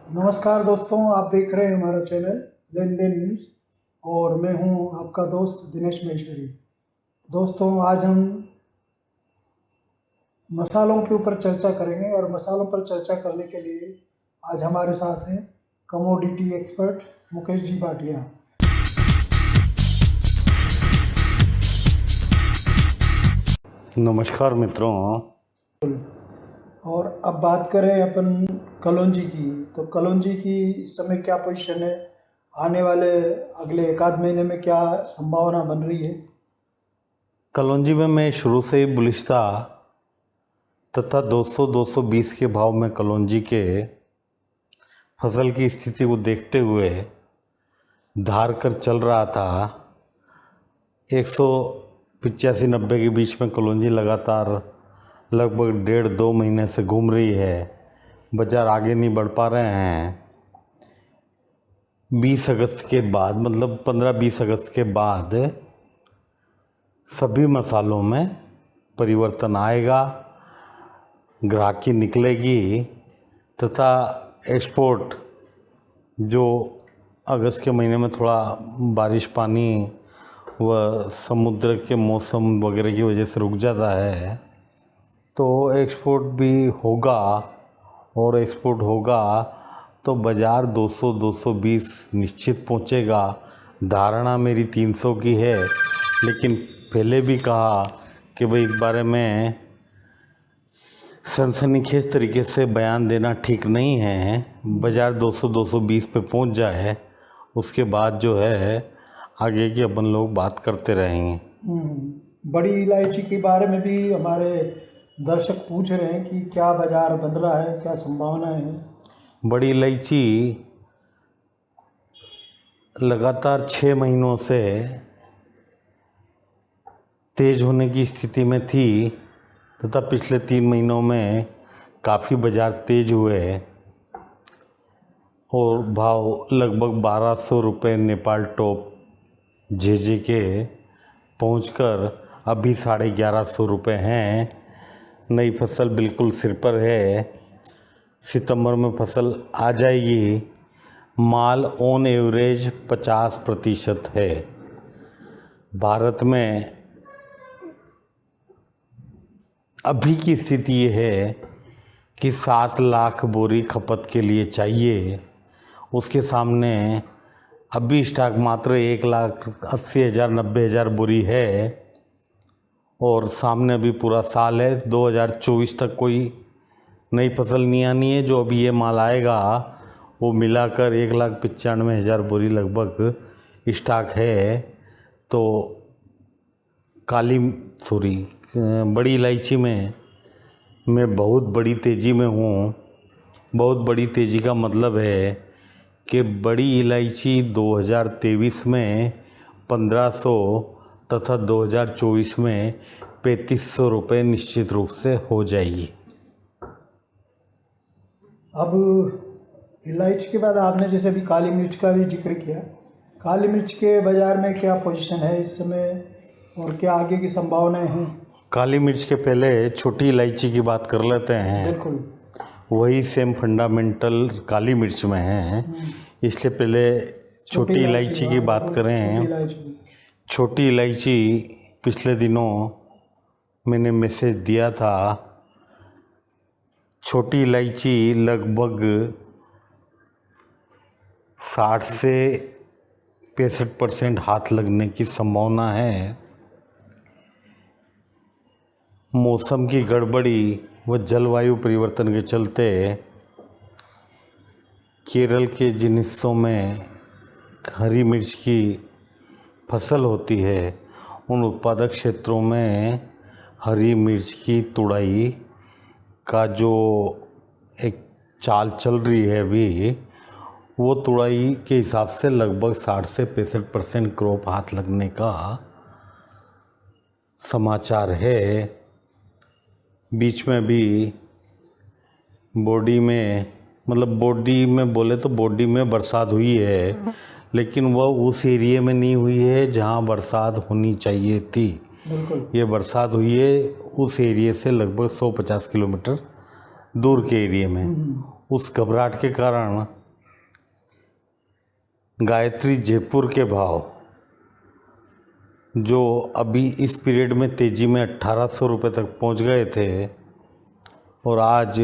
नमस्कार दोस्तों, आप देख रहे हैं हमारा चैनल लेन देन न्यूज़ और मैं हूं आपका दोस्त दिनेश महेश्वरी। दोस्तों, आज हम मसालों के ऊपर चर्चा करेंगे और मसालों पर चर्चा करने के लिए आज हमारे साथ हैं कमोडिटी एक्सपर्ट मुकेश जी भाटिया। नमस्कार मित्रों। और अब बात करें अपन कलौंजी की, तो कलौंजी की इस समय क्या पोजीशन है, आने वाले अगले एक आध महीने में क्या संभावना बन रही है? कलौंजी में मैं शुरू से ही बुलिश था तथा 200-220 के भाव में कलौंजी के फसल की स्थिति को देखते हुए धार कर चल रहा था। 185-90 के बीच में कलौंजी लगातार लगभग 1.5-2 महीने से घूम रही है। बाज़ार आगे नहीं बढ़ पा रहे हैं। 20 अगस्त के बाद, मतलब 15-20 अगस्त के बाद सभी मसालों में परिवर्तन आएगा, ग्राहकी निकलेगी तथा एक्सपोर्ट जो अगस्त के महीने में थोड़ा बारिश पानी व समुद्र के मौसम वगैरह की वजह से रुक जाता है, तो एक्सपोर्ट भी होगा और एक्सपोर्ट होगा तो बाज़ार 200-220 निश्चित पहुंचेगा। धारणा मेरी 300 की है, लेकिन पहले भी कहा कि भाई इस बारे में सनसनीखेज तरीके से बयान देना ठीक नहीं है। बाज़ार 200-220 पे पहुंच जाए, उसके बाद जो है आगे की अपन लोग बात करते रहेंगे। बड़ी इलायची के बारे में भी हमारे दर्शक पूछ रहे हैं कि क्या बाजार बन रहा है, क्या संभावना है? बड़ी इलायची लगातार 6 महीनों से तेज़ होने की स्थिति में थी तथा पिछले 3 महीनों में काफ़ी बाज़ार तेज़ हुए और भाव लगभग 1200 रुपये नेपाल टॉप जेजे के पहुंचकर अभी 1150 रुपये हैं। नई फसल बिल्कुल सिर पर है। सितंबर में फसल आ जाएगी। माल ऑन एवरेज 50% है। भारत में अभी की स्थिति ये है कि 7 लाख बोरी खपत के लिए चाहिए। उसके सामने अभी स्टॉक मात्र 1,80,000 90,000 बोरी है और सामने अभी पूरा साल है। 2024 तक कोई नई फसल नहीं आनी है। जो अभी ये माल आएगा वो मिलाकर 1,95,000 बोरी लगभग स्टॉक है। तो बड़ी इलायची में मैं बहुत बड़ी तेज़ी में हूँ। बहुत बड़ी तेज़ी का मतलब है कि बड़ी इलायची 2023 में 1500 तथा 2024 में 3500 रुपये निश्चित रूप से हो जाएगी। अब इलायची के बाद आपने जैसे भी काली मिर्च का भी जिक्र किया, काली मिर्च के बाज़ार में क्या पोजीशन है इस समय और क्या आगे की संभावनाएं हैं? काली मिर्च के पहले छोटी इलायची की बात कर लेते हैं। बिल्कुल, वही सेम फंडामेंटल काली मिर्च में है, इसलिए पहले छोटी इलायची की बात करें। छोटी इलायची पिछले दिनों मैंने मैसेज दिया था। छोटी इलायची लगभग 60 से 65% हाथ लगने की संभावना है। मौसम की गड़बड़ी व जलवायु परिवर्तन के चलते केरल के जिन हिस्सों में हरी मिर्च की फसल होती है, उन उत्पादक क्षेत्रों में हरी मिर्च की तुड़ाई का जो एक चाल चल रही है अभी, वो तुड़ाई के हिसाब से लगभग 60 से 65% क्रॉप हाथ लगने का समाचार है। बीच में भी बॉडी में बोले तो बॉडी में बरसात हुई है, लेकिन वह उस एरिया में नहीं हुई है जहां बरसात होनी चाहिए थी। ये बरसात हुई है उस एरिया से लगभग 150 किलोमीटर दूर के एरिया में। उस घबराहट के कारण गायत्री जयपुर के भाव जो अभी इस पीरियड में तेज़ी में 1800 रुपये तक पहुंच गए थे और आज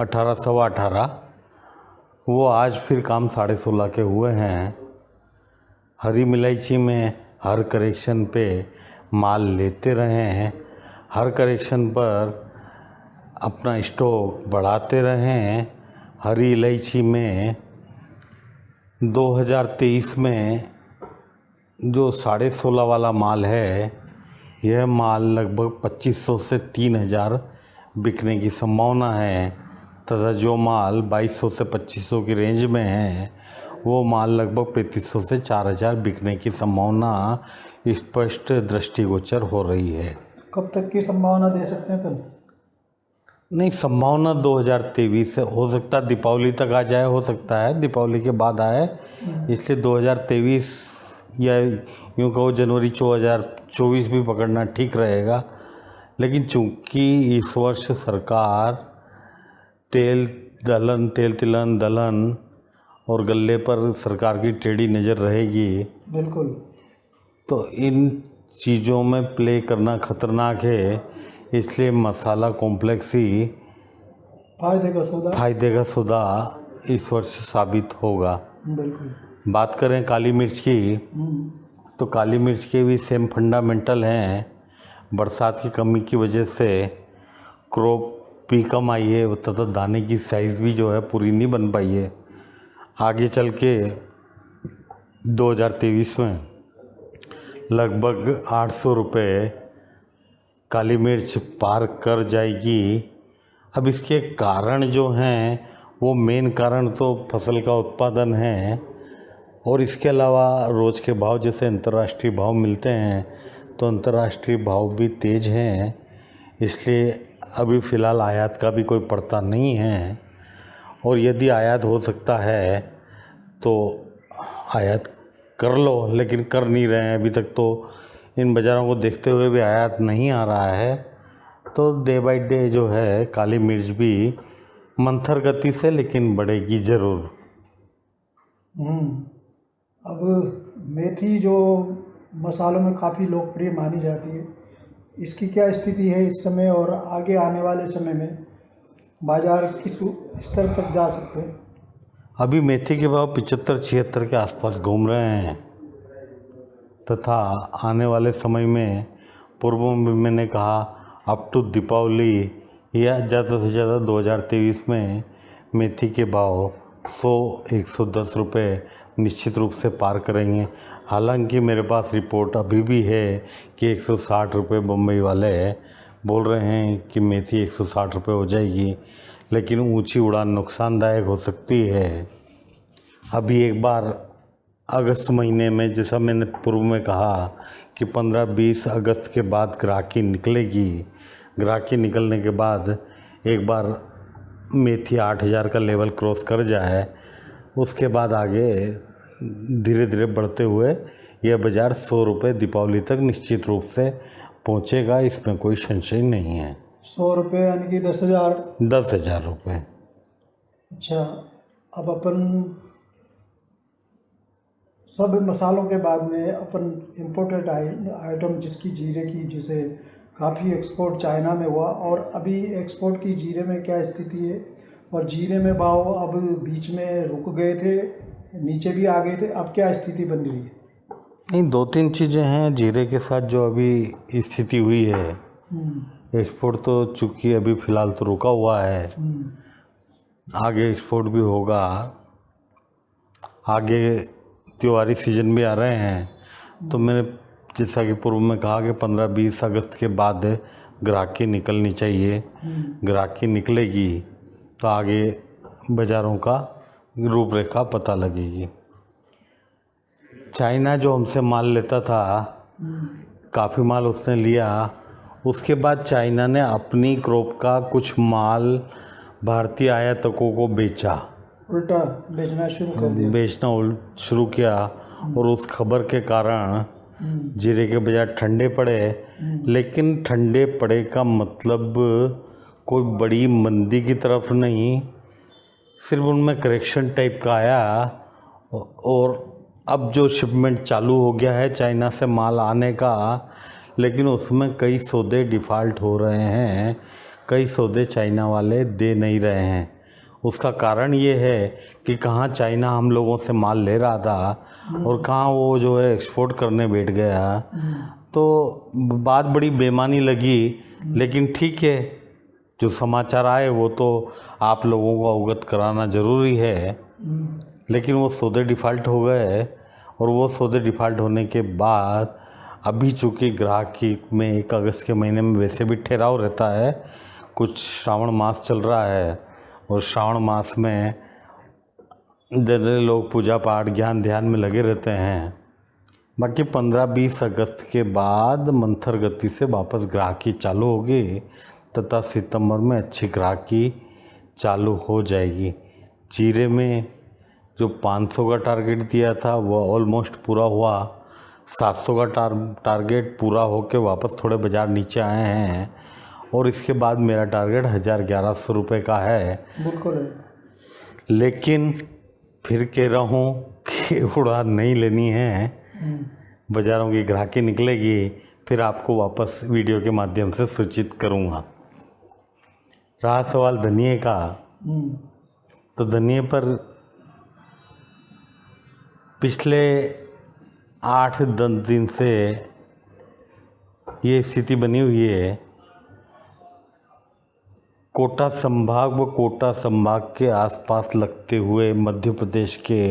18 सवा 18, वो आज फिर काम 16.5 के हुए हैं। हरी इलायची में हर करेक्शन पे माल लेते रहे हैं, हर करेक्शन पर अपना स्टॉक बढ़ाते रहे हैं। हरी इलायची में 2023 में जो 16.5 वाला माल है, यह माल लगभग 2500 से 3000 बिकने की संभावना है तथा जो माल 2200 से 2500 की रेंज में है वो माल लगभग 3500 से 4000 बिकने की संभावना स्पष्ट दृष्टिगोचर हो रही है। कब तक की संभावना दे सकते हैं फिर? नहीं, संभावना 2023 से हो सकता है, दीपावली तक आ जाए, हो सकता है दीपावली के बाद आए, इसलिए 2023 या यूँ कहो जनवरी 2024 भी पकड़ना ठीक रहेगा। लेकिन चूंकि इस वर्ष सरकार तेल तिलहन दलहन और गल्ले पर सरकार की टेढ़ी नज़र रहेगी, बिल्कुल, तो इन चीज़ों में प्ले करना खतरनाक है। इसलिए मसाला कॉम्प्लेक्स ही फायदे का सौदा इस वर्ष साबित होगा। बिल्कुल। बात करें काली मिर्च की, तो काली मिर्च के भी सेम फंडामेंटल हैं। बरसात की कमी की वजह से क्रॉप भी कम आई है तथा दाने की साइज़ भी जो है पूरी नहीं बन पाई है। आगे चल के 2023 में लगभग 800 रुपये काली मिर्च पार कर जाएगी। अब इसके कारण जो हैं वो मेन कारण तो फसल का उत्पादन है और इसके अलावा रोज़ के भाव जैसे अंतर्राष्ट्रीय भाव मिलते हैं तो अंतर्राष्ट्रीय भाव भी तेज़ हैं, इसलिए अभी फ़िलहाल आयात का भी कोई पड़ता नहीं है। और यदि आयात हो सकता है तो आयात कर लो, लेकिन कर नहीं रहे हैं अभी तक। तो इन बाज़ारों को देखते हुए भी आयात नहीं आ रहा है, तो डे बाय डे जो है काली मिर्च भी मंथर गति से लेकिन बढ़ेगी ज़रूर। अब मेथी जो मसालों में काफ़ी लोकप्रिय मानी जाती है, इसकी क्या स्थिति है इस समय और आगे आने वाले समय में बाज़ार किस स्तर तक जा सकते हैं? अभी मेथी के भाव 75-76 के आसपास घूम रहे हैं तथा आने वाले समय में पूर्व में मैंने कहा अप टू दीपावली या ज़्यादा से ज़्यादा 2023 में मेथी के भाव 100-110 रुपये निश्चित रूप से पार करेंगे। हालांकि मेरे पास रिपोर्ट अभी भी है कि 160 रुपये बम्बई वाले बोल रहे हैं कि मेथी 160 रुपये हो जाएगी, लेकिन ऊंची उड़ान नुकसानदायक हो सकती है। अभी एक बार अगस्त महीने में, जैसा मैंने पूर्व में कहा कि 15-20 अगस्त के बाद ग्राहकी निकलेगी, ग्राहकी निकलने के बाद एक बार मेथी 8000 का लेवल क्रॉस कर जाए, उसके बाद आगे धीरे धीरे बढ़ते हुए यह बाज़ार 100 रुपये दीपावली तक निश्चित रूप से पहुंचेगा, इसमें कोई संशय नहीं है। 100 रुपये यानी कि 10,000 रुपये। अच्छा, अब अपन सब मसालों के बाद में अपन इम्पोर्टेड आइटम जिसकी जीरे की, जिसे काफ़ी एक्सपोर्ट चाइना में हुआ और अभी एक्सपोर्ट की जीरे में क्या स्थिति है? और जीरे में भाव अब बीच में रुक गए थे, नीचे भी आ गए थे, अब क्या स्थिति बन रही है? नहीं, 2-3 चीज़ें हैं जीरे के साथ जो अभी स्थिति हुई है। एक्सपोर्ट तो चूँकि अभी फ़िलहाल तो रुका हुआ है, आगे एक्सपोर्ट भी होगा। आगे त्योहारी सीजन भी आ रहे हैं, तो मैंने जैसा कि पूर्व में कहा कि 15-20 अगस्त के बाद ग्राहकी निकलनी चाहिए। ग्राहकी निकलेगी तो आगे बाज़ारों का रूपरेखा पता लगेगी। चाइना जो हमसे माल लेता था, काफ़ी माल उसने लिया, उसके बाद चाइना ने अपनी क्रॉप का कुछ माल भारतीय आयातकों को बेचा, उल्टा बेचना शुरू किया और उस खबर के कारण जीरे के बाजार ठंडे पड़े। लेकिन ठंडे पड़े का मतलब कोई बड़ी मंदी की तरफ नहीं, सिर्फ उनमें करेक्शन टाइप का आया और अब जो शिपमेंट चालू हो गया है चाइना से माल आने का, लेकिन उसमें कई सौदे डिफ़ॉल्ट हो रहे हैं, कई सौदे चाइना वाले दे नहीं रहे हैं। उसका कारण ये है कि कहाँ चाइना हम लोगों से माल ले रहा था और कहाँ वो जो है एक्सपोर्ट करने बैठ गया। तो बात बड़ी बेमानी लगी, लेकिन ठीक है, जो समाचार आए वो तो आप लोगों को अवगत कराना ज़रूरी है। लेकिन वो सौदे डिफ़ॉल्ट हो गए, और वो सौदे डिफ़ॉल्ट होने के बाद अभी चूँकि ग्राहकी में 1 अगस्त के महीने में वैसे भी ठहराव रहता है, कुछ श्रावण मास चल रहा है, और श्रावण मास में जनरली लोग पूजा पाठ ज्ञान ध्यान में लगे रहते हैं। बाकी 15-20 अगस्त के बाद मंथर गति से वापस ग्राहकी चालू होगी, तथा सितंबर में अच्छी ग्राहकी चालू हो जाएगी। जीरे में जो 500 का टारगेट दिया था वो ऑलमोस्ट पूरा हुआ। 700 का टारगेट पूरा होके वापस थोड़े बाज़ार नीचे आए हैं, और इसके बाद मेरा टारगेट 1100 रुपये का है। बिल्कुल। लेकिन फिर कह रहा हूँ कि उड़ान नहीं लेनी है, बाज़ारों की ग्राहकी निकलेगी, फिर आपको वापस वीडियो के माध्यम से सूचित करूँगा। रहा सवाल धनिये का, तो धनिये पर पिछले 8-10 दिन से ये स्थिति बनी हुई है। कोटा संभाग व कोटा संभाग के आसपास लगते हुए मध्य प्रदेश के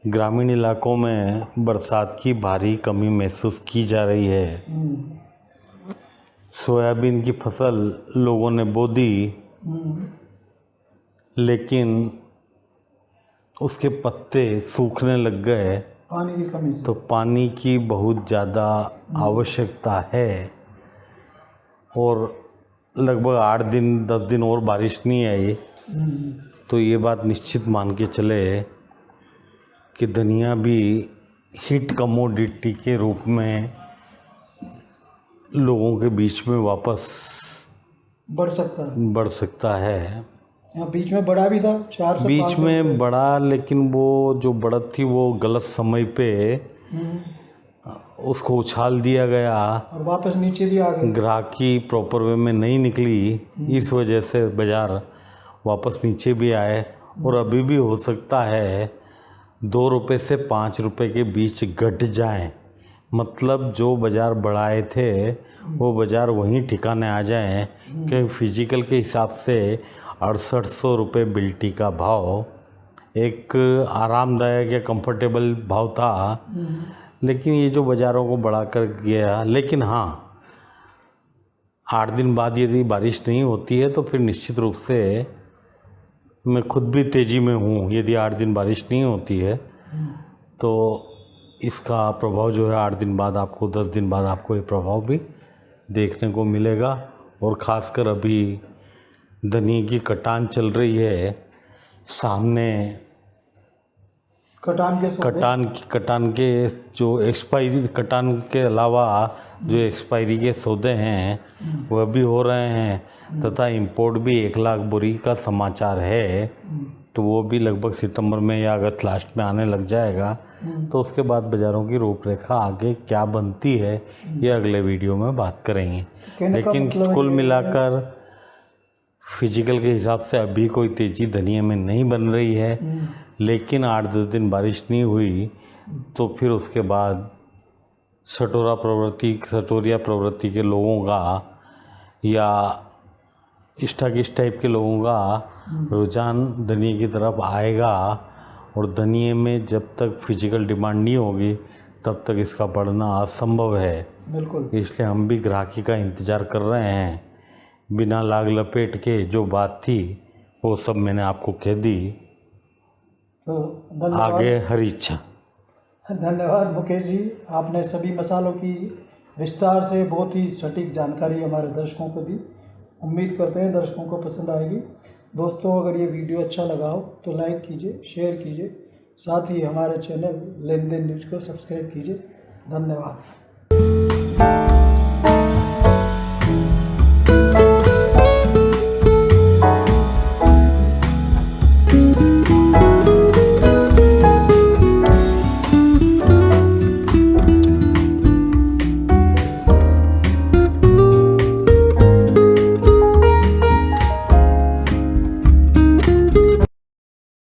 ग्रामीण इलाकों में बरसात की भारी कमी महसूस की जा रही है। सोयाबीन की फसल लोगों ने बो दी, लेकिन उसके पत्ते सूखने लग गए। पानी की कमी से। तो पानी की बहुत ज़्यादा आवश्यकता है, और लगभग 8 दिन 10 दिन और बारिश नहीं आई, तो ये बात निश्चित मान के चले कि धनिया भी हिट कमोडिटी के रूप में लोगों के बीच में वापस बढ़ सकता है। यहाँ बीच में बढ़ा भी था 400 बीच में बढ़ा, लेकिन वो जो बढ़त थी वो गलत समय पे उसको उछाल दिया गया और वापस नीचे भी आ गया। ग्राहकी प्रॉपर वे में नहीं निकली, इस वजह से बाज़ार वापस नीचे भी आए, और अभी भी हो सकता है 2 रुपये से 5 रुपये के बीच घट जाएं। मतलब जो बाज़ार बढ़ाए थे वो बाज़ार वहीं ठिकाने आ जाएं, कि फिजिकल के हिसाब से 6800 रुपये बिल्टी का भाव एक आरामदायक या कंफर्टेबल भाव था। लेकिन ये जो बाज़ारों को बढ़ा कर गया, लेकिन हाँ 8 दिन बाद यदि बारिश नहीं होती है तो फिर निश्चित रूप से मैं खुद भी तेज़ी में हूँ। यदि 8 दिन बारिश नहीं होती है तो इसका प्रभाव जो है 8 दिन बाद आपको, 10 दिन बाद आपको ये प्रभाव भी देखने को मिलेगा। और ख़ासकर अभी धनिये की कटान चल रही है, सामने कटान के जो एक्सपायरी, कटान के अलावा जो एक्सपायरी के सौदे हैं वह भी हो रहे हैं, तथा इंपोर्ट भी 1 लाख बोरी का समाचार है। तो वो भी लगभग सितंबर में या अगस्त लास्ट में आने लग जाएगा। तो उसके बाद बाज़ारों की रूपरेखा आगे क्या बनती है ये अगले वीडियो में बात करेंगे। लेकिन कुल मिलाकर फिजिकल के हिसाब से अभी कोई तेज़ी धनिये में नहीं बन रही है, लेकिन 8-10 दिन बारिश नहीं हुई तो फिर उसके बाद सटोरिया प्रवृत्ति के लोगों का या स्टॉकिश टाइप के लोगों का रुझान धनिये की तरफ आएगा, और धनिये में जब तक फिजिकल डिमांड नहीं होगी तब तक इसका बढ़ना असंभव है। बिल्कुल। इसलिए हम भी ग्राहकी का इंतज़ार कर रहे हैं। बिना लाग लपेट के जो बात थी वो सब मैंने आपको कह दी। तो आगे हरी इच्छा। धन्यवाद मुकेश जी, आपने सभी मसालों की विस्तार से बहुत ही सटीक जानकारी हमारे दर्शकों को दी। उम्मीद करते हैं दर्शकों को पसंद आएगी। दोस्तों, अगर ये वीडियो अच्छा लगा हो तो लाइक कीजिए, शेयर कीजिए, साथ ही हमारे चैनल लेन देन न्यूज़ को सब्सक्राइब कीजिए। धन्यवाद।